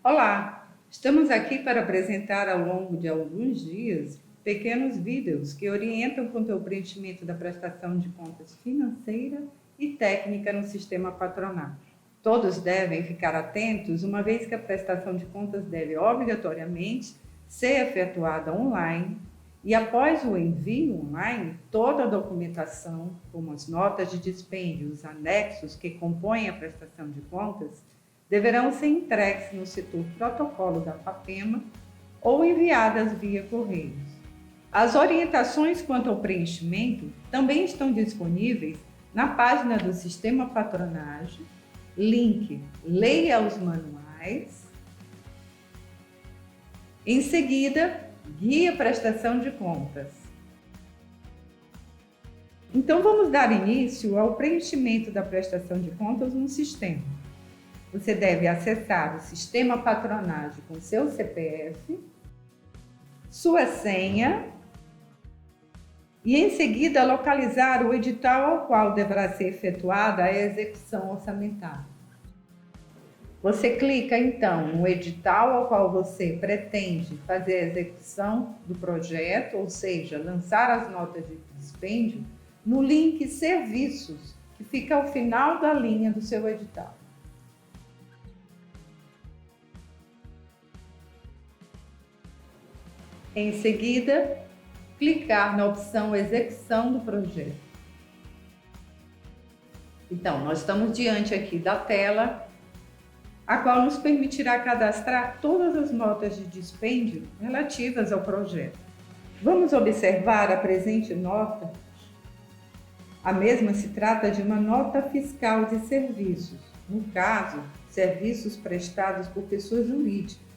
Olá! Estamos aqui para apresentar ao longo de alguns dias pequenos vídeos que orientam quanto ao preenchimento da prestação de contas financeira e técnica no sistema patronal. Todos devem ficar atentos, uma vez que a prestação de contas deve obrigatoriamente ser efetuada online e após o envio online, toda a documentação, como as notas de dispêndio, os anexos que compõem a prestação de contas, deverão ser entregues no setor protocolo da FAPEMA ou enviadas via correios. As orientações quanto ao preenchimento também estão disponíveis na página do Sistema Patronagem, link Leia os Manuais. Em seguida, Guia Prestação de Contas. Então, vamos dar início ao preenchimento da prestação de contas no sistema. Você deve acessar o Sistema Patronagem com seu CPF, sua senha e, em seguida, localizar o edital ao qual deverá ser efetuada a execução orçamentária. Você clica, então, no edital ao qual você pretende fazer a execução do projeto, ou seja, lançar as notas de dispêndio, no link Serviços, que fica ao final da linha do seu edital. Em seguida, clicar na opção Execução do projeto. Então, nós estamos diante aqui da tela, a qual nos permitirá cadastrar todas as notas de dispêndio relativas ao projeto. Vamos observar a presente nota. A mesma se trata de uma nota fiscal de serviços, no caso, serviços prestados por pessoa jurídica,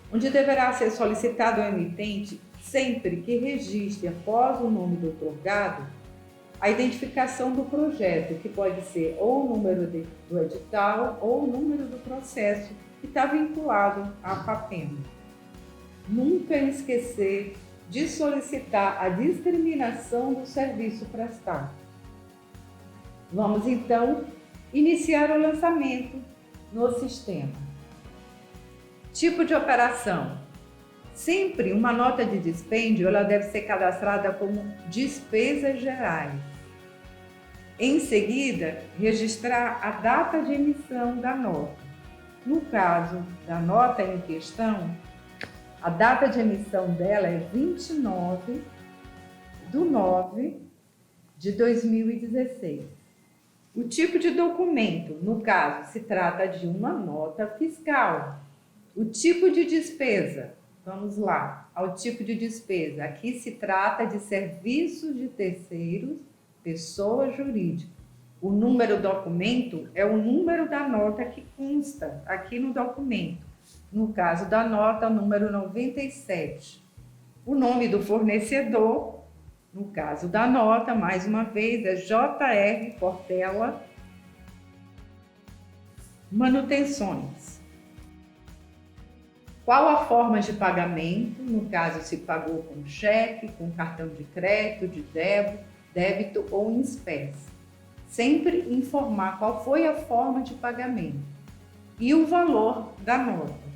onde deverá ser solicitado ao emitente, sempre que registre após o nome do outorgado, a identificação do projeto, que pode ser ou o número do edital ou o número do processo que está vinculado à FAPEMA. Nunca esquecer de solicitar a discriminação do serviço prestado. Vamos então iniciar o lançamento no sistema. Tipo de operação. Sempre uma nota de dispêndio ela deve ser cadastrada como despesas gerais. Em seguida, registrar a data de emissão da nota. No caso da nota em questão, a data de emissão dela é 29/9/2016. O tipo de documento, no caso, se trata de uma nota fiscal. O tipo de despesa, vamos lá, ao tipo de despesa. Aqui se trata de serviços de terceiros, pessoa jurídica. O número do documento é o número da nota que consta aqui no documento. No caso da nota, número 97. O nome do fornecedor, no caso da nota, mais uma vez, é JR Portela Manutenções. Qual a forma de pagamento? No caso, se pagou com cheque, com cartão de crédito, de débito ou em espécie. Sempre informar qual foi a forma de pagamento e o valor da nota.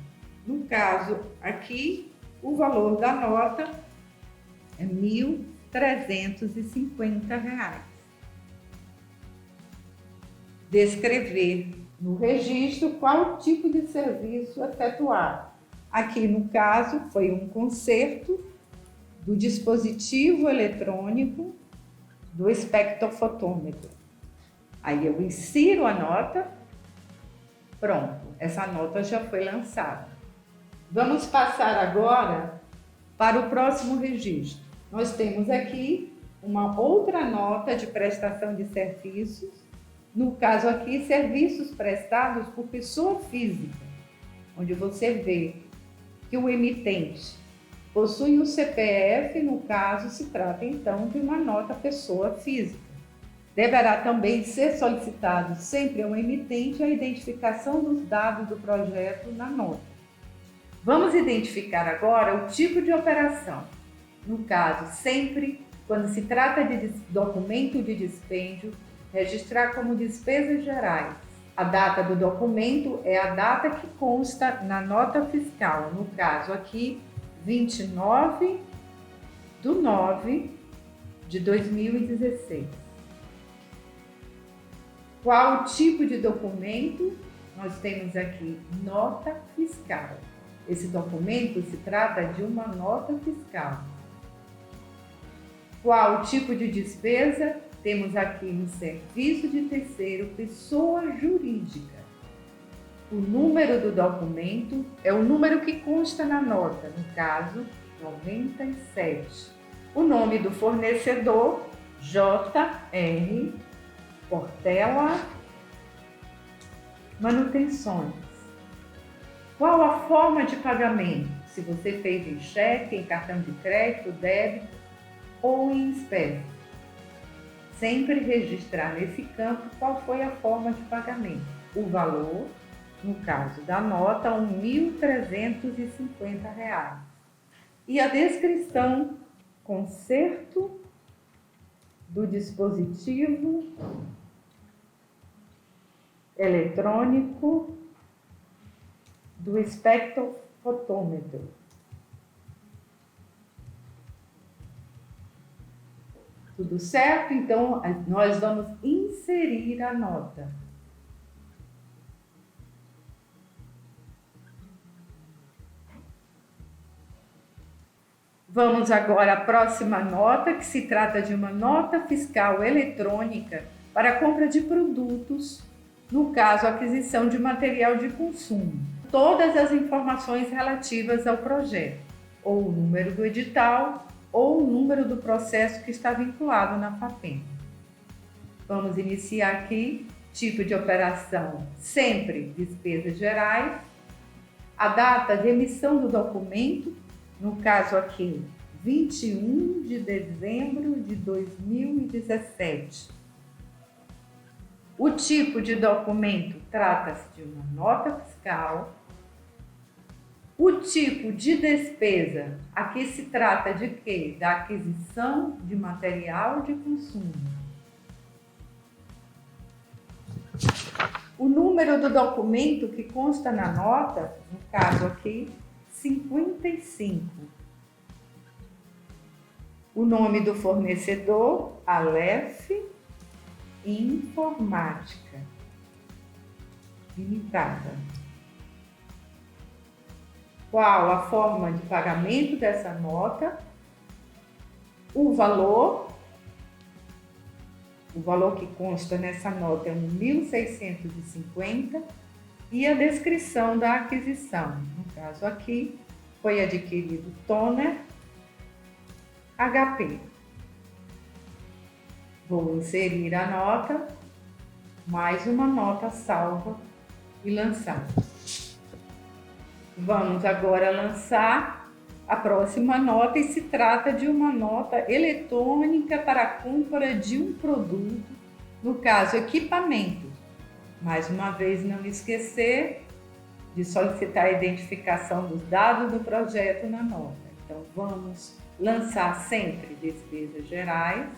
No caso, aqui, o valor da nota é R$ 1.350. Descrever no registro qual tipo de serviço efetuado. Aqui, no caso, foi um conserto do dispositivo eletrônico do espectrofotômetro. Aí eu insiro a nota, pronto, essa nota já foi lançada. Vamos passar agora para o próximo registro. Nós temos aqui uma outra nota de prestação de serviços, no caso aqui, serviços prestados por pessoa física, onde você vê que o emitente possui um CPF, no caso, se trata então de uma nota pessoa física. Deverá também ser solicitado sempre ao emitente a identificação dos dados do projeto na nota. Vamos identificar agora o tipo de operação. No caso, sempre, quando se trata de documento de dispêndio, registrar como despesas gerais. A data do documento é a data que consta na nota fiscal, no caso aqui, 29/9/2016. Qual o tipo de documento? Nós temos aqui nota fiscal. Esse documento se trata de uma nota fiscal. Qual o tipo de despesa? Temos aqui um serviço de terceiro, pessoa jurídica. O número do documento é o número que consta na nota, no caso, 97. O nome do fornecedor, JR Portela Manutenções. Qual a forma de pagamento? Se você fez em cheque, em cartão de crédito, débito ou em espécie. Sempre registrar nesse campo qual foi a forma de pagamento. O valor, no caso da nota, R$ 1.350. E a descrição, conserto do dispositivo eletrônico do espectrofotômetro. Tudo certo? Então, nós vamos inserir a nota. Vamos agora à próxima nota, que se trata de uma nota fiscal eletrônica para a compra de produtos, no caso, aquisição de material de consumo. Todas as informações relativas ao projeto, ou o número do edital, ou o número do processo que está vinculado na FAPEM. Vamos iniciar aqui, tipo de operação, sempre despesas gerais, a data de emissão do documento, no caso aqui, 21 de dezembro de 2017. O tipo de documento trata-se de uma nota fiscal. O tipo de despesa, aqui se trata de quê? Da aquisição de material de consumo. O número do documento que consta na nota, no caso aqui, 55. O nome do fornecedor, Aleph Informática Limitada. Qual a forma de pagamento dessa nota? O valor que consta nessa nota é 1.650 e a descrição da aquisição. No caso aqui, foi adquirido toner HP. Vou inserir a nota, mais uma nota salva e lançar. Vamos agora lançar a próxima nota e se trata de uma nota eletrônica para a compra de um produto, no caso, equipamento. Mais uma vez, não esquecer de solicitar a identificação dos dados do projeto na nota. Então, vamos lançar sempre despesas gerais,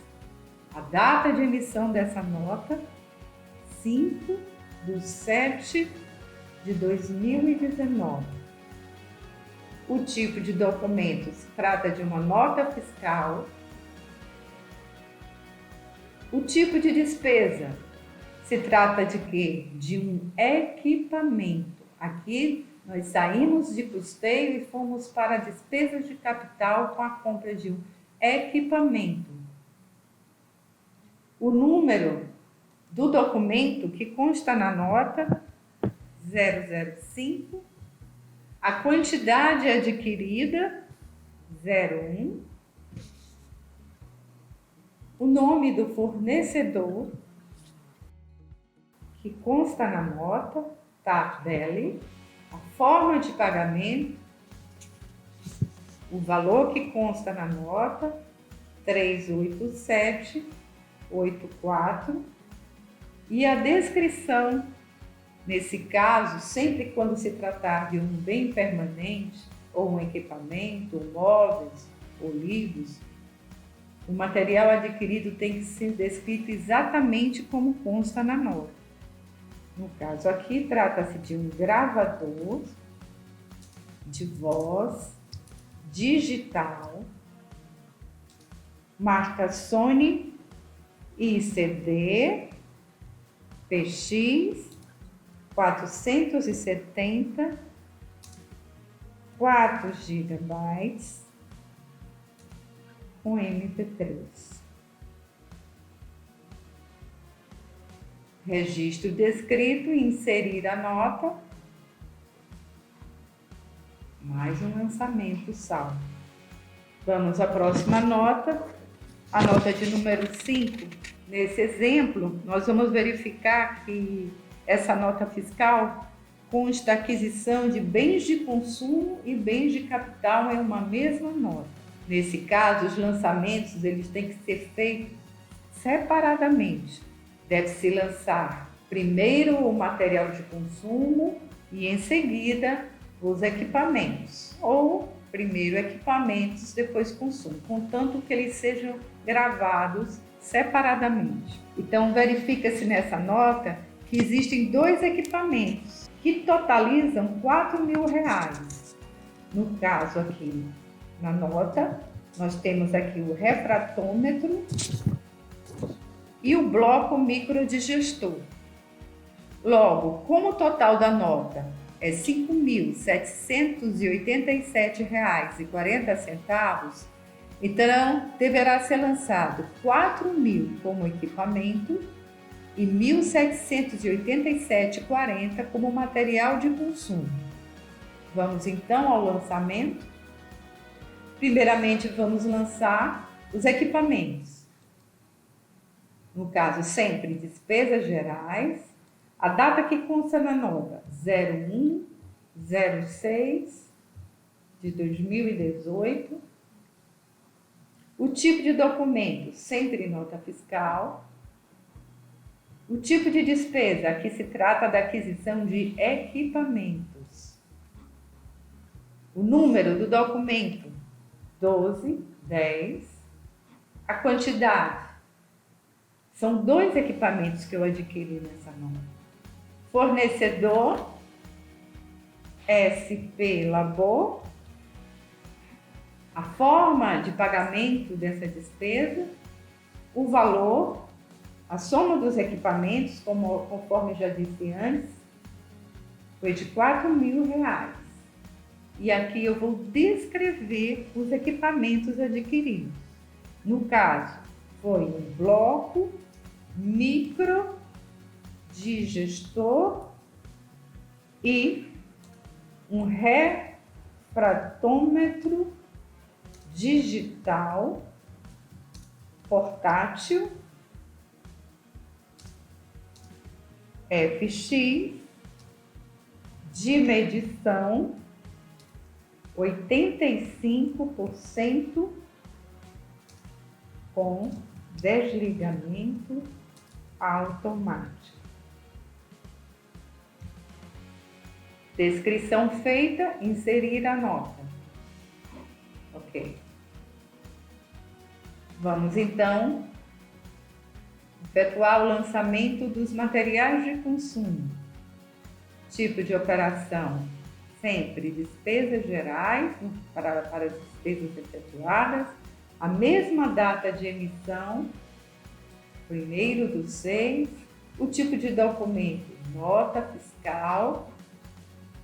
a data de emissão dessa nota, 5/7/2019. O tipo de documento se trata de uma nota fiscal. O tipo de despesa se trata de quê? De um equipamento. Aqui nós saímos de custeio e fomos para despesas de capital com a compra de um equipamento. O número do documento que consta na nota, 005. A quantidade adquirida, 01. O nome do fornecedor, que consta na nota, TAPDELI. A forma de pagamento, o valor que consta na nota, 38784. E a descrição. Nesse caso, sempre quando se tratar de um bem permanente, ou um equipamento, ou móveis, ou livros, o material adquirido tem que ser descrito exatamente como consta na nota. No caso aqui, trata-se de um gravador de voz digital, marca Sony ICD PX 470, 4 GB com MP3. Registro descrito e inserir a nota. Mais um lançamento salvo. Vamos à próxima nota, a nota de número 5. Nesse exemplo, nós vamos verificar que essa nota fiscal consta a aquisição de bens de consumo e bens de capital em uma mesma nota. Nesse caso, os lançamentos eles têm que ser feitos separadamente. Deve-se lançar primeiro o material de consumo e em seguida os equipamentos, ou primeiro equipamentos, depois consumo, contanto que eles sejam gravados separadamente. Então, verifica-se nessa nota que existem 2 equipamentos que totalizam R$4.000. No caso aqui, na nota, nós temos aqui o refratômetro e o bloco microdigestor. Logo, como o total da nota é R$ 5.787,40, então deverá ser lançado 4.000 como equipamento e 1.787,40 como material de consumo. Vamos então ao lançamento. Primeiramente, vamos lançar os equipamentos. No caso, sempre despesas gerais. A data que consta na nota 01/06 de 2018. O tipo de documento, sempre nota fiscal. O tipo de despesa, aqui se trata da aquisição de equipamentos. O número do documento, 1210. A quantidade, são 2 equipamentos que eu adquiri nessa nota. Fornecedor, SP Labor. A forma de pagamento dessa despesa, o valor, a soma dos equipamentos, conforme já disse antes, foi de R$4.000. E aqui eu vou descrever os equipamentos adquiridos. No caso, foi um bloco microdigestor e um refratômetro digital portátil FX de medição 85% com desligamento automático. Descrição feita, inserir a nota. Ok. Vamos então efetuar o lançamento dos materiais de consumo. Tipo de operação, sempre despesas gerais para as despesas efetuadas, a mesma data de emissão, 1/6, o tipo de documento, nota fiscal,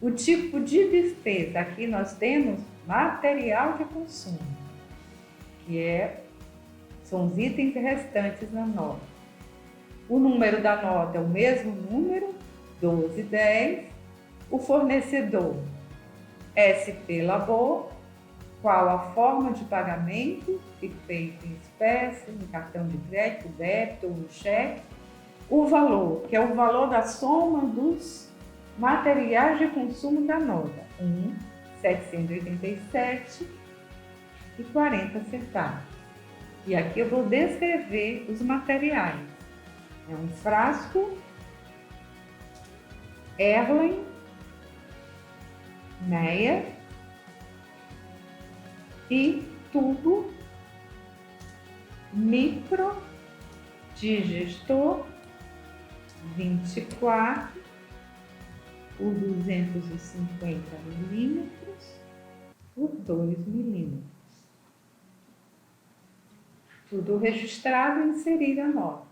o tipo de despesa, aqui nós temos material de consumo, que são os itens restantes na nota. O número da nota é o mesmo número, 1210, o fornecedor, SP Labor, qual a forma de pagamento, feito em espécie, em cartão de crédito, débito ou no cheque, o valor, que é o valor da soma dos materiais de consumo da nota, R$787,40. E aqui eu vou descrever os materiais. É um frasco Erlen Meyer e tubo microdigestor 24 por 250 milímetros por 2 milímetros. Tudo registrado e inserir a nota.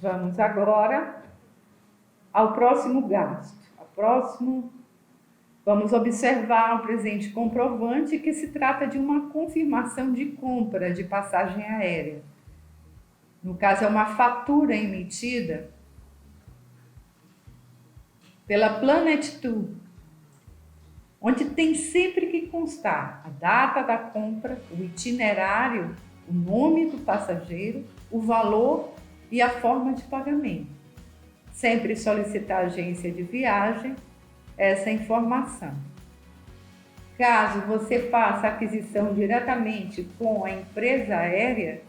Vamos agora ao próximo gasto. Vamos observar o presente comprovante, que se trata de uma confirmação de compra de passagem aérea. No caso, é uma fatura emitida pela Planet Tour, onde tem sempre que constar a data da compra, o itinerário, o nome do passageiro, o valor e a forma de pagamento. Sempre solicitar à agência de viagem essa informação. Caso você faça a aquisição diretamente com a empresa aérea,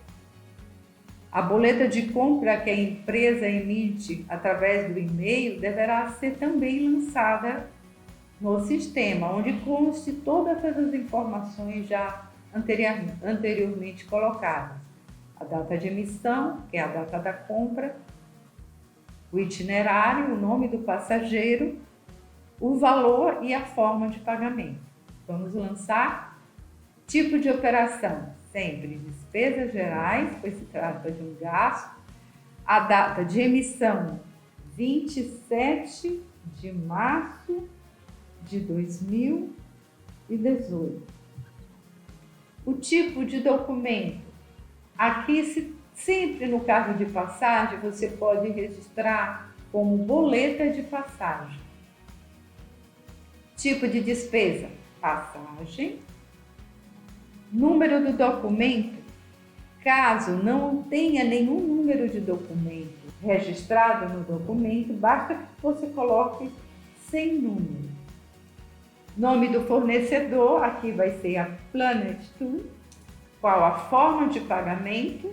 a boleta de compra que a empresa emite através do e-mail deverá ser também lançada no sistema, onde conste todas as informações já anteriormente colocadas. A data de emissão, que é a data da compra, o itinerário, o nome do passageiro, o valor e a forma de pagamento. Vamos lançar tipo de operação, sempre despesas gerais, pois se trata de um gasto. A data de emissão, 27 de março de 2018. O tipo de documento, aqui sempre no caso de passagem, você pode registrar como boleta de passagem. Tipo de despesa, passagem. Número do documento, caso não tenha nenhum número de documento registrado no documento, basta que você coloque sem número. Nome do fornecedor, aqui vai ser a Planet Tour. Qual a forma de pagamento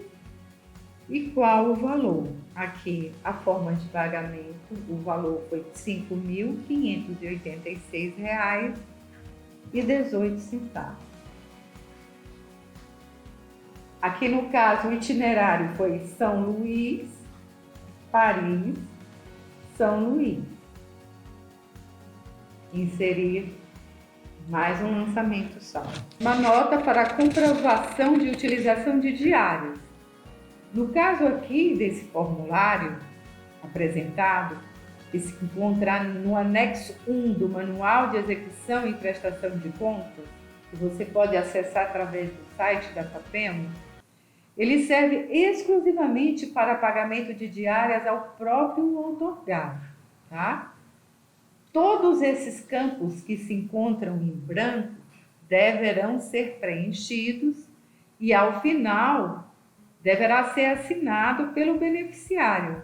e qual o valor. Aqui a forma de pagamento, o valor foi R$ 5.586,18. Aqui no caso o itinerário foi São Luís, Paris, São Luís. Inserir mais um lançamento só. Uma nota para comprovação de utilização de diárias. No caso aqui desse formulário apresentado, que se encontrar no anexo 1 do Manual de Execução e Prestação de Contas, que você pode acessar através do site da Sapemo, ele serve exclusivamente para pagamento de diárias ao próprio outorgado, tá? Todos esses campos que se encontram em branco deverão ser preenchidos e, ao final, deverá ser assinado pelo beneficiário,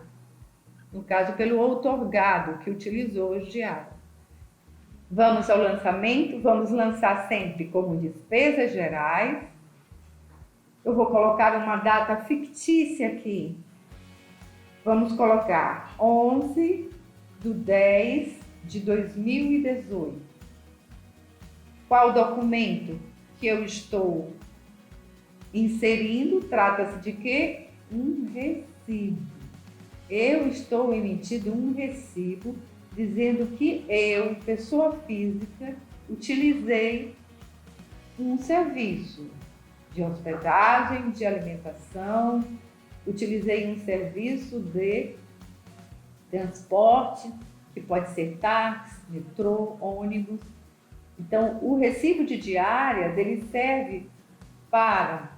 no caso, pelo outorgado que utilizou os diários. Vamos ao lançamento, vamos lançar sempre como despesas gerais. Eu vou colocar uma data fictícia aqui. Vamos colocar 11/10/2018. Qual documento que eu estou inserindo? Trata-se de quê? Um recibo. Eu estou emitindo um recibo dizendo que eu, pessoa física, utilizei um serviço de hospedagem, de alimentação, utilizei um serviço de transporte, que pode ser táxi, metrô, ônibus. Então, o recibo de diárias, ele serve para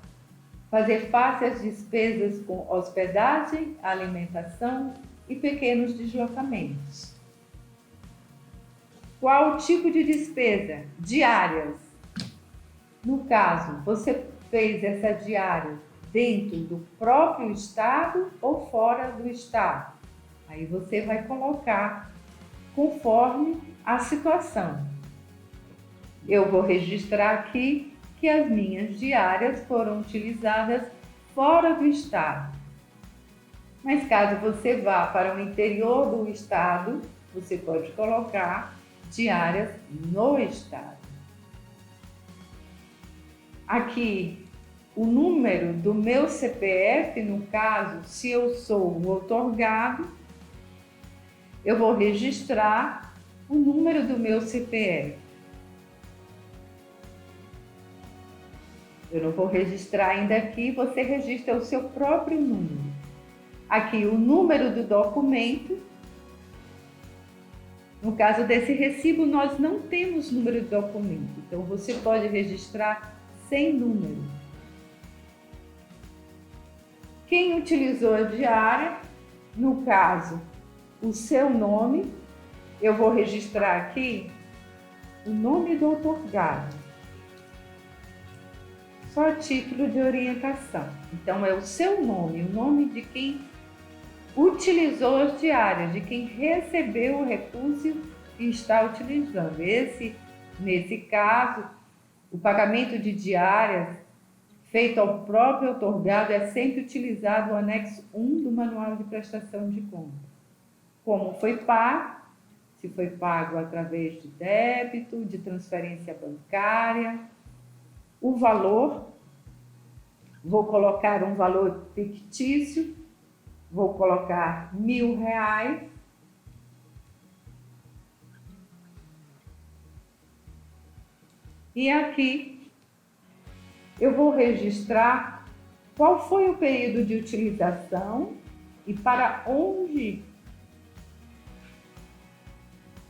fazer face às despesas com hospedagem, alimentação e pequenos deslocamentos. Qual o tipo de despesa? Diárias. No caso, você fez essa diária dentro do próprio estado ou fora do estado? Aí você vai colocar conforme a situação. Eu vou registrar aqui que as minhas diárias foram utilizadas fora do estado. Mas caso você vá para o interior do estado, você pode colocar diárias no estado. Aqui, o número do meu CPF, no caso, se eu sou o outorgado, eu vou registrar o número do meu CPF. Eu não vou registrar ainda aqui, você registra o seu próprio número. Aqui o número do documento. No caso desse recibo, nós não temos número de documento, então você pode registrar sem número. Quem utilizou a diária, no caso, o seu nome, eu vou registrar aqui o nome do outorgado, só a título de orientação. Então é o seu nome, o nome de quem utilizou as diárias, de quem recebeu o recurso e está utilizando. Nesse caso, o pagamento de diárias feito ao próprio outorgado é sempre utilizado o anexo 1 do Manual de Prestação de Contas. Como foi pago, se foi pago através de débito, de transferência bancária, o valor, vou colocar um valor fictício, vou colocar R$1.000. E aqui eu vou registrar qual foi o período de utilização e para onde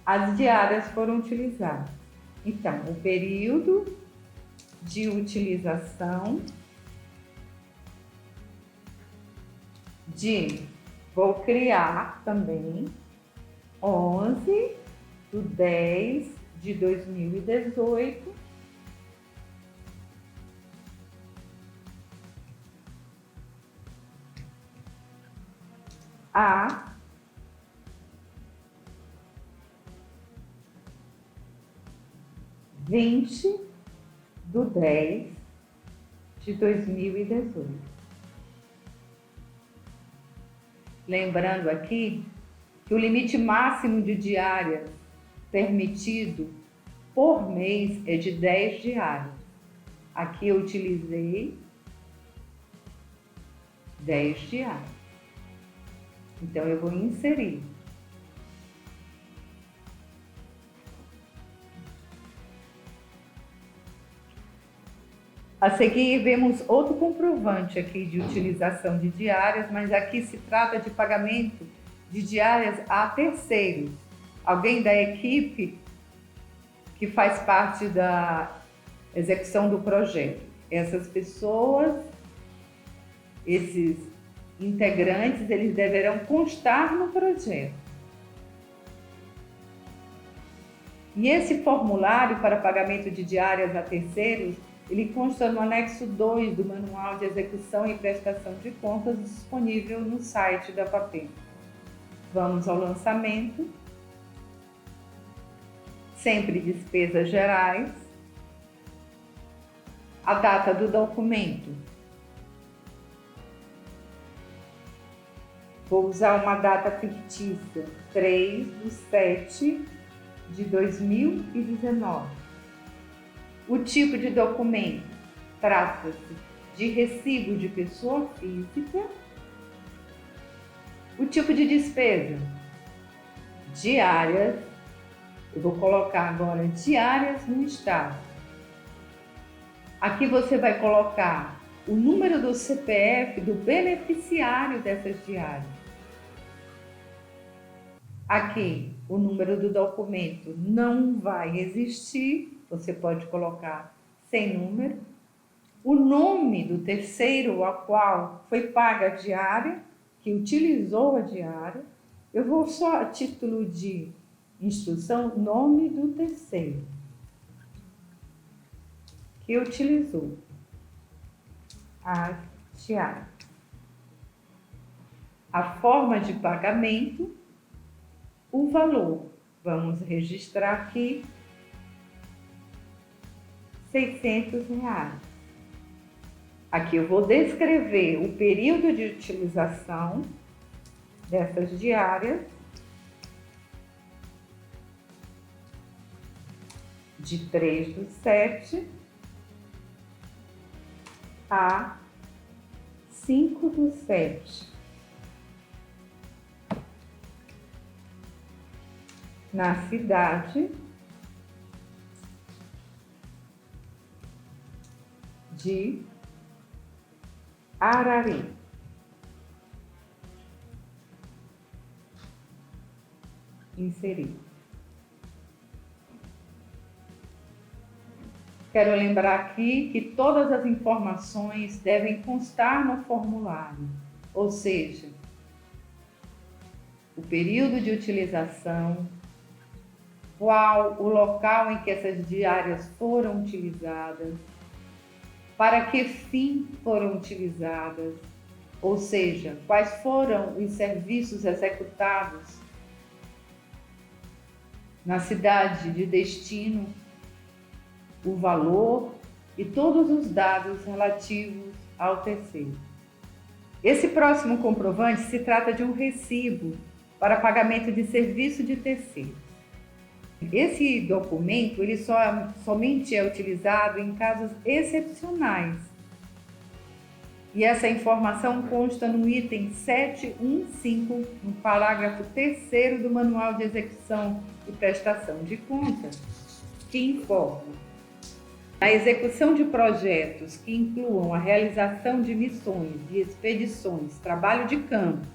as diárias foram utilizadas. Então, o período de utilização vou criar também 11/10/2018 a 20/10/2018. Lembrando aqui que o limite máximo de diárias permitido por mês é de 10 diárias. Aqui eu utilizei 10 diárias. Então eu vou inserir. A seguir, vemos outro comprovante aqui de utilização de diárias, mas aqui se trata de pagamento de diárias a terceiros. Alguém da equipe que faz parte da execução do projeto. Essas pessoas, esses integrantes, eles deverão constar no projeto. E esse formulário para pagamento de diárias a terceiros, ele consta no anexo 2 do Manual de Execução e Prestação de Contas, disponível no site da FAPEM. Vamos ao lançamento. Sempre despesas gerais. A data do documento. Vou usar uma data fictícia, 3/7/2019. O tipo de documento trata-se de recibo de pessoa física. O tipo de despesa, diárias. Eu vou colocar agora diárias no estado. Aqui você vai colocar o número do CPF do beneficiário dessas diárias. Aqui, o número do documento não vai existir. Você pode colocar sem número. O nome do terceiro a qual foi paga a diária, que utilizou a diária. Eu vou só, a título de instrução, nome do terceiro que utilizou a diária. A forma de pagamento, o valor. Vamos registrar aqui R$600. Aqui eu vou descrever o período de utilização dessas diárias de 3/7 a 5/7. na cidade de Arari. Inserir. Quero lembrar aqui que todas as informações devem constar no formulário, ou seja, o período de utilização, qual o local em que essas diárias foram utilizadas, para que fim foram utilizadas, ou seja, quais foram os serviços executados na cidade de destino, o valor e todos os dados relativos ao terceiro. Esse próximo comprovante se trata de um recibo para pagamento de serviço de terceiro. Esse documento ele somente é utilizado em casos excepcionais. E essa informação consta no item 715, no parágrafo 3º do Manual de Execução e Prestação de Contas, que informa: a execução de projetos que incluam a realização de missões e expedições, trabalho de campo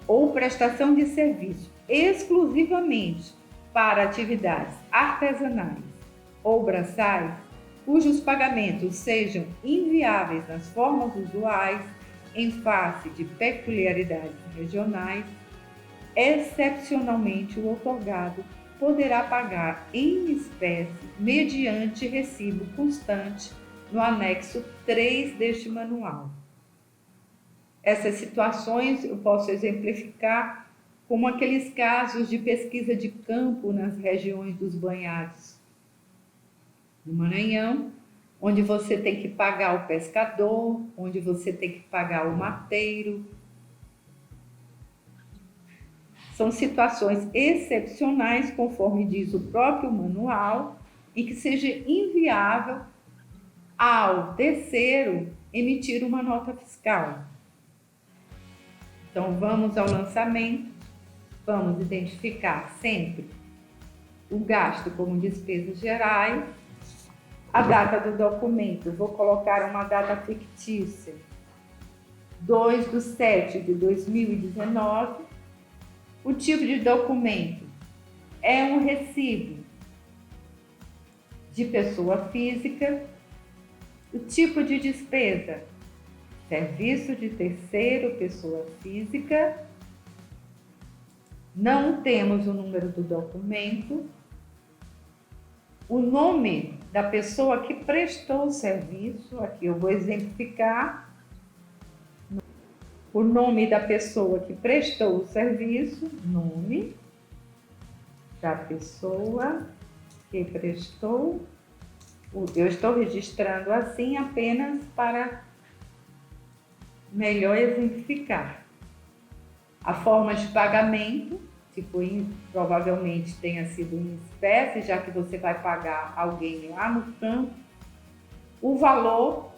ou prestação de serviço exclusivamente para atividades artesanais ou braçais, cujos pagamentos sejam inviáveis nas formas usuais em face de peculiaridades regionais, excepcionalmente o outorgado poderá pagar em espécie mediante recibo constante no anexo 3 deste manual. Essas situações eu posso exemplificar como aqueles casos de pesquisa de campo nas regiões dos banhados no Maranhão, onde você tem que pagar o pescador, onde você tem que pagar o mateiro. São situações excepcionais, conforme diz o próprio manual, em que seja inviável ao terceiro emitir uma nota fiscal. Então, vamos ao lançamento, vamos identificar sempre o gasto como despesas gerais, a data do documento, vou colocar uma data fictícia, 2/7/2019, o tipo de documento é um recibo de pessoa física, o tipo de despesa, serviço de terceiro, pessoa física, não temos o número do documento, o nome da pessoa que prestou o serviço, aqui eu vou exemplificar, o nome da pessoa que prestou o serviço, nome da pessoa que prestou, eu estou registrando assim apenas para melhor exemplificar. A forma de pagamento, se foi, provavelmente tenha sido em espécie, já que você vai pagar alguém lá no campo. O valor,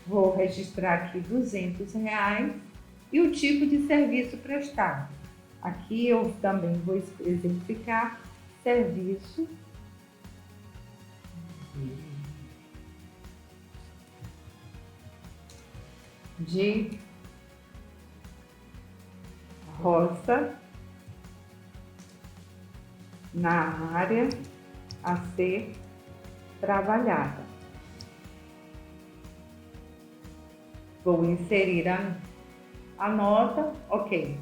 vou registrar aqui R$200, e o tipo de serviço prestado. Aqui eu também vou exemplificar serviço de roça na área a ser trabalhada. Vou inserir a nota, ok.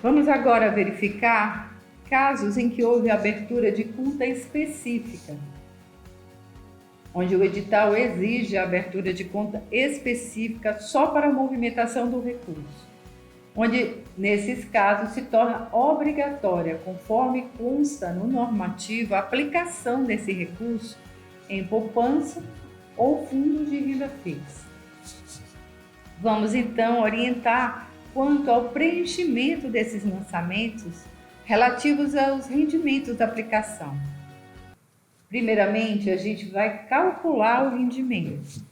Vamos agora verificar casos em que houve abertura de conta específica, onde o edital exige a abertura de conta específica só para a movimentação do recurso, onde, nesses casos, se torna obrigatória, conforme consta no normativo, a aplicação desse recurso em poupança ou fundos de renda fixa. Vamos, então, orientar quanto ao preenchimento desses lançamentos relativos aos rendimentos da aplicação. Primeiramente, a gente vai calcular o rendimento.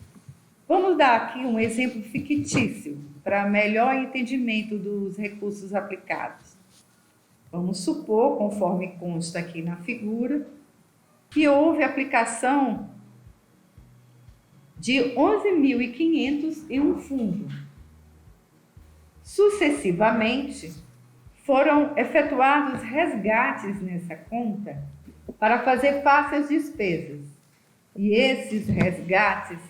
Vamos dar aqui um exemplo fictício para melhor entendimento dos recursos aplicados. Vamos supor, conforme consta aqui na figura, que houve aplicação de 11.500 em um fundo. Sucessivamente, foram efetuados resgates nessa conta para fazer face às despesas. E esses resgates,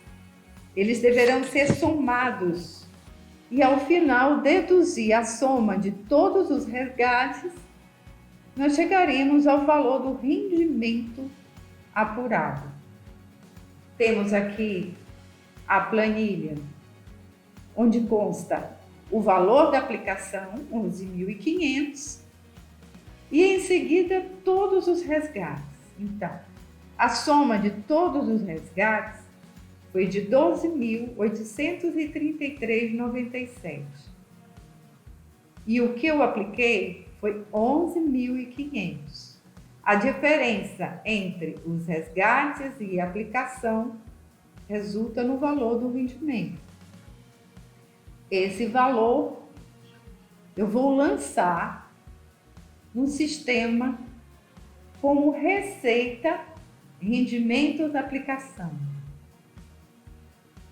eles deverão ser somados e, ao final, deduzir a soma de todos os resgates, nós chegaremos ao valor do rendimento apurado. Temos aqui a planilha, onde consta o valor da aplicação, 11.500, e em seguida todos os resgates. Então, a soma de todos os resgates foi de 12.833,97. E o que eu apliquei foi 11.500. A diferença entre os resgates e a aplicação resulta no valor do rendimento. Esse valor eu vou lançar no sistema como receita rendimento da aplicação.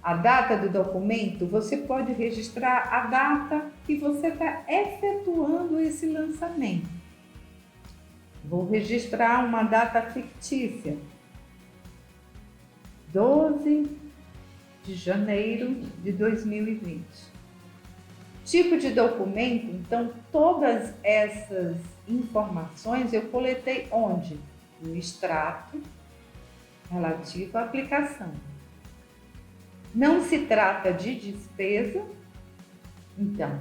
A data do documento, você pode registrar a data que você está efetuando esse lançamento. Vou registrar uma data fictícia, 12 de janeiro de 2020. Tipo de documento, então, todas essas informações eu coletei onde? No extrato relativo à aplicação. Não se trata de despesa, então,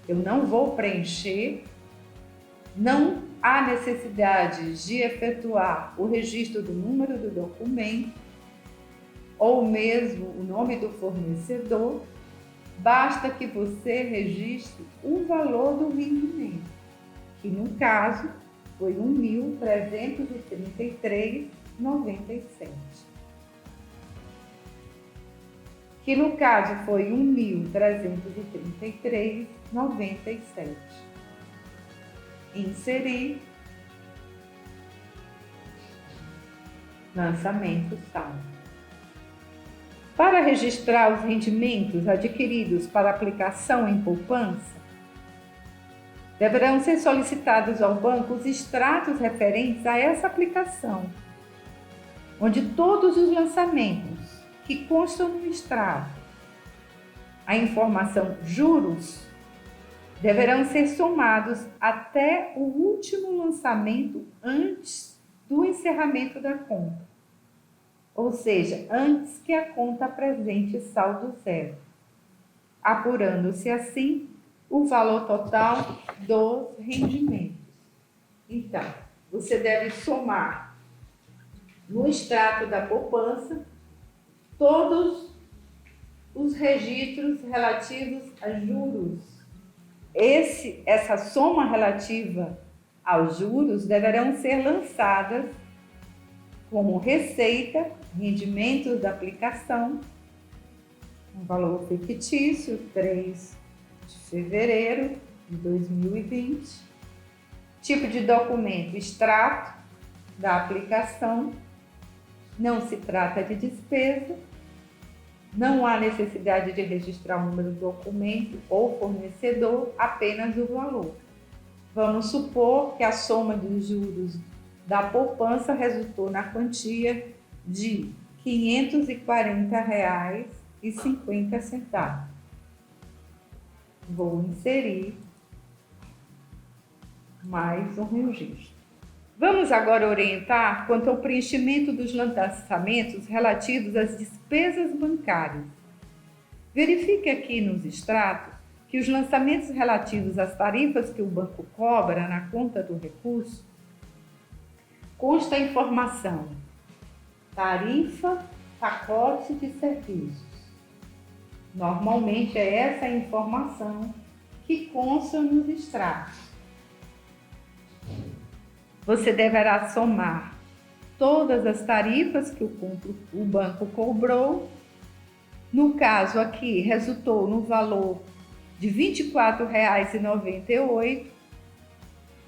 eu não vou preencher, não há necessidade de efetuar o registro do número do documento ou mesmo o nome do fornecedor, basta que você registre o valor do rendimento, que no caso foi R$ 1.333,97. Que no caso foi R$ 1.333,97. Inserir, lançamento saldo. Para registrar os rendimentos adquiridos para aplicação em poupança, deverão ser solicitados ao banco os extratos referentes a essa aplicação, onde todos os lançamentos que constam no extrato, a informação juros, deverão ser somados até o último lançamento antes do encerramento da conta, ou seja, antes que a conta apresente saldo zero, apurando-se assim o valor total dos rendimentos. Então, você deve somar no extrato da poupança todos os registros relativos a juros. Essa soma relativa aos juros deverão ser lançadas como receita, rendimentos da aplicação, um valor fictício, 3 de fevereiro de 2020. Tipo de documento, extrato da aplicação. Não se trata de despesa. Não há necessidade de registrar o número do documento ou fornecedor, apenas o valor. Vamos supor que a soma dos juros da poupança resultou na quantia de R$ 540,50. Vou inserir mais um registro. Vamos agora orientar quanto ao preenchimento dos lançamentos relativos às despesas bancárias. Verifique aqui nos extratos que os lançamentos relativos às tarifas que o banco cobra na conta do recurso consta a informação tarifa, pacote de serviços. Normalmente é essa a informação que consta nos extratos. Você deverá somar todas as tarifas que o banco cobrou. No caso aqui, resultou no valor de R$ 24,98.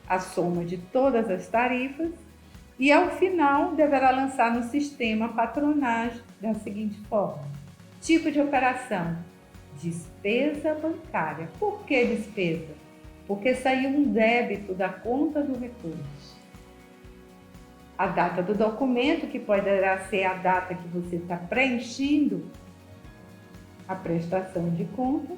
a soma de todas as tarifas e, ao final, deverá lançar no sistema patronagem da seguinte forma: tipo de operação, despesa bancária. Por que despesa? Porque saiu um débito da conta do recurso. A data do documento, que poderá ser a data que você está preenchendo a prestação de contas,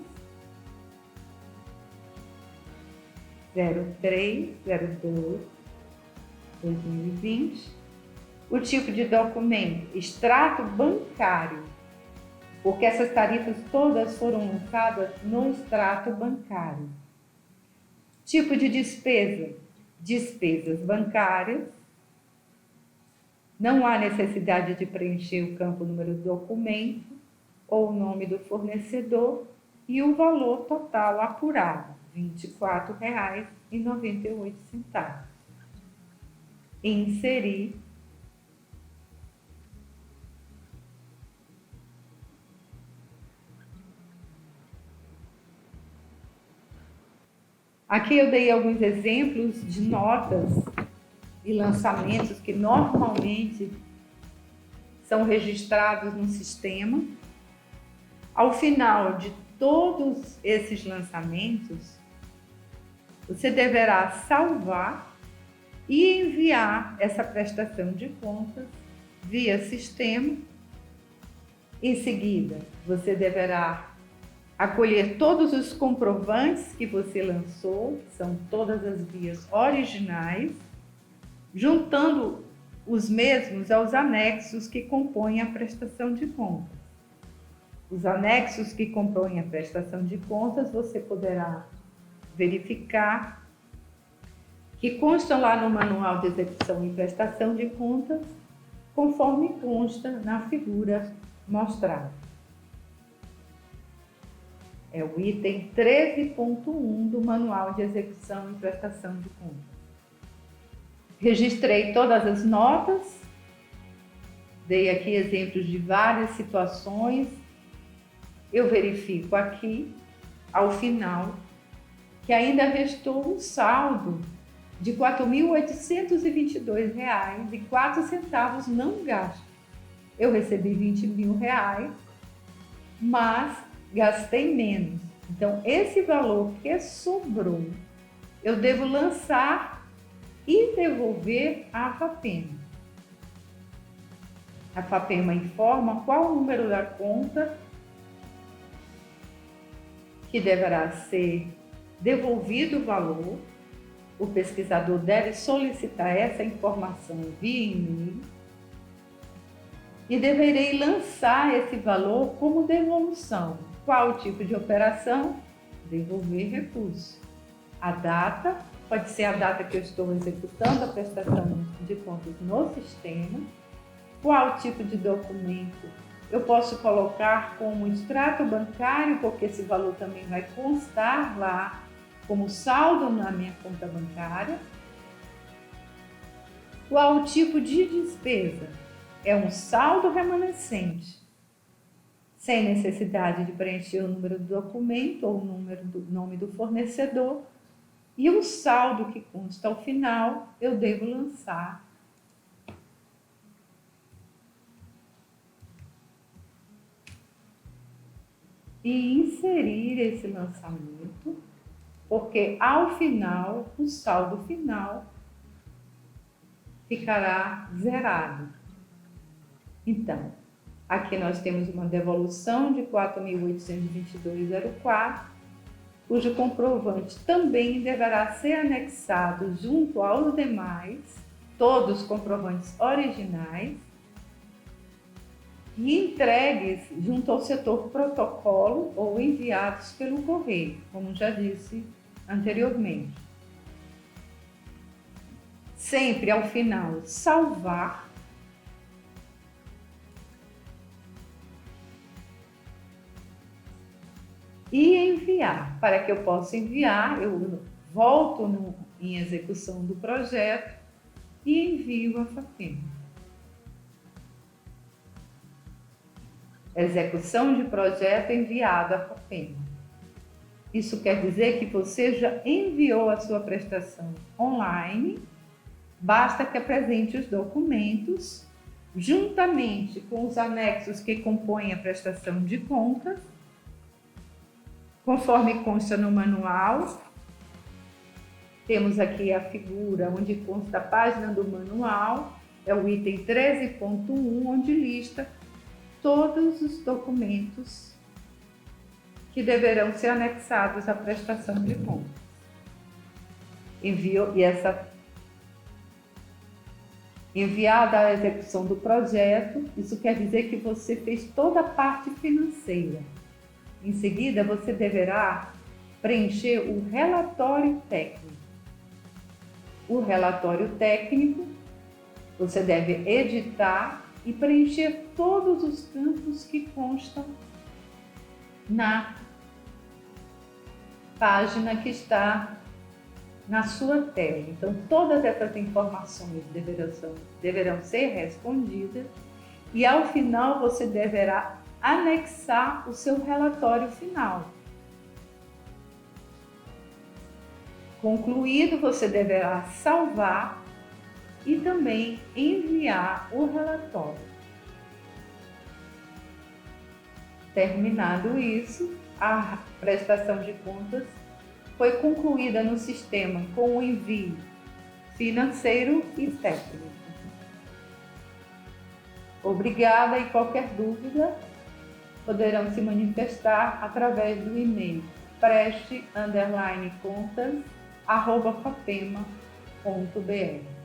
03/02/2020. O tipo de documento, extrato bancário, porque essas tarifas todas foram lançadas no extrato bancário. Tipo de despesa, despesas bancárias. Não há necessidade de preencher o campo número do documento ou o nome do fornecedor e o valor total apurado, R$ 24,98. Inserir. Aqui eu dei alguns exemplos de notas e lançamentos que normalmente são registrados no sistema. Ao final de todos esses lançamentos, você deverá salvar e enviar essa prestação de contas via sistema. Em seguida, você deverá acolher todos os comprovantes que você lançou, que são todas as vias originais, juntando os mesmos aos anexos que compõem a prestação de contas. Os anexos que compõem a prestação de contas, você poderá verificar que constam lá no Manual de Execução e Prestação de Contas, conforme consta na figura mostrada. É o item 13.1 do Manual de Execução e Prestação de Contas. Registrei todas as notas, dei aqui exemplos de várias situações. Eu verifico aqui, ao final, que ainda restou um saldo de R$ 4.822,04 não gasto. Eu recebi R$ 20.000, mas gastei menos. Então, esse valor que sobrou, eu devo lançar e devolver à FAPEMA. A FAPEMA informa qual o número da conta que deverá ser devolvido o valor. O pesquisador deve solicitar essa informação via e-mail e deverei lançar esse valor como devolução. Qual o tipo de operação? Devolver recurso. A data pode ser a data que eu estou executando a prestação de contas no sistema. Qual tipo de documento? Eu posso colocar como extrato bancário, porque esse valor também vai constar lá como saldo na minha conta bancária. Qual o tipo de despesa? É um saldo remanescente, sem necessidade de preencher o número do documento ou o número do nome do fornecedor. E o saldo que consta ao final, eu devo lançar. E inserir esse lançamento, porque ao final, o saldo final ficará zerado. Então, aqui nós temos uma devolução de R$ 4.822,04, cujo comprovante também deverá ser anexado junto aos demais, todos os comprovantes originais, e entregues junto ao setor protocolo ou enviados pelo correio, como já disse anteriormente. Sempre ao final, salvar e enviar. Para que eu possa enviar, eu volto em execução do projeto e envio a FAPEMA. Execução de projeto enviado à FAPEMA. Isso quer dizer que você já enviou a sua prestação online, basta que apresente os documentos, juntamente com os anexos que compõem a prestação de contas, conforme consta no manual. Temos aqui a figura onde consta a página do manual, é o item 13.1, onde lista todos os documentos que deverão ser anexados à prestação de contas. Enviada a execução do projeto, isso quer dizer que você fez toda a parte financeira. Em seguida, você deverá preencher o relatório técnico. O relatório técnico, você deve editar e preencher todos os campos que constam na página que está na sua tela. Então, todas essas informações deverão ser respondidas e, ao final, você deverá anexar o seu relatório final. Concluído, você deverá salvar e também enviar o relatório. Terminado isso, a prestação de contas foi concluída no sistema com o envio financeiro e técnico. Obrigada, e qualquer dúvida poderão se manifestar através do e-mail preste_contas@copema.br.